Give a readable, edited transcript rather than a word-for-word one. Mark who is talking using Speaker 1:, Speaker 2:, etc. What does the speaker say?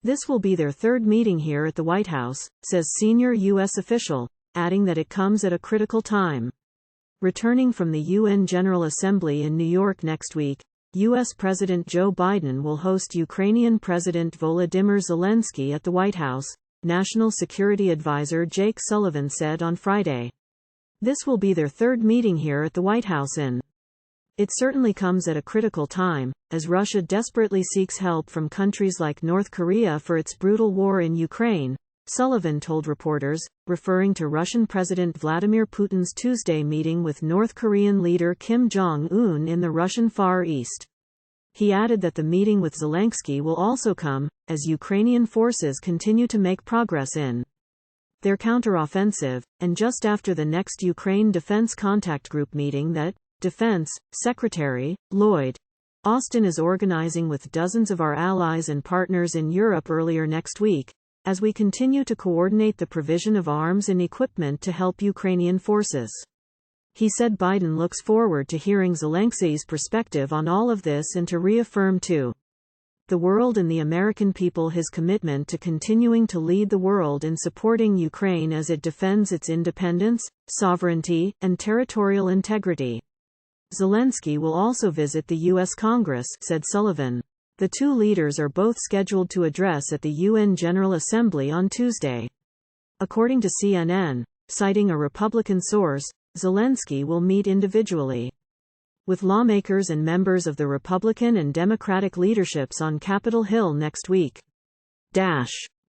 Speaker 1: This will be their third meeting here at the White House, says senior U.S. official, adding that it comes at a critical time. Returning from the UN General Assembly in New York next week, U.S. President Joe Biden will host Ukrainian President Volodymyr Zelenskyy at the White House, National Security Advisor Jake Sullivan said on Friday. This will be their third meeting here at the White House in. It certainly comes at a critical time, as Russia desperately seeks help from countries like North Korea for its brutal war in Ukraine, Sullivan told reporters, referring to Russian President Vladimir Putin's Tuesday meeting with North Korean leader Kim Jong-un in the Russian Far East. He added that the meeting with Zelenksyy will also come, as Ukrainian forces continue to make progress in their counteroffensive, and just after the next Ukraine Defense Contact Group meeting that Defense Secretary Lloyd Austin is organizing with dozens of our allies and partners in Europe earlier next week, as we continue to coordinate the provision of arms and equipment to help Ukrainian forces. He said Biden looks forward to hearing Zelensky's perspective on all of this and to reaffirm to the world and the American people his commitment to continuing to lead the world in supporting Ukraine as it defends its independence, sovereignty, and territorial integrity. Zelenskyy will also visit the U.S. Congress, said Sullivan. The two leaders are both scheduled to address at the UN General Assembly on Tuesday. According to CNN, citing a Republican source, Zelenskyy will meet individually with lawmakers and members of the Republican and Democratic leaderships on Capitol Hill next week.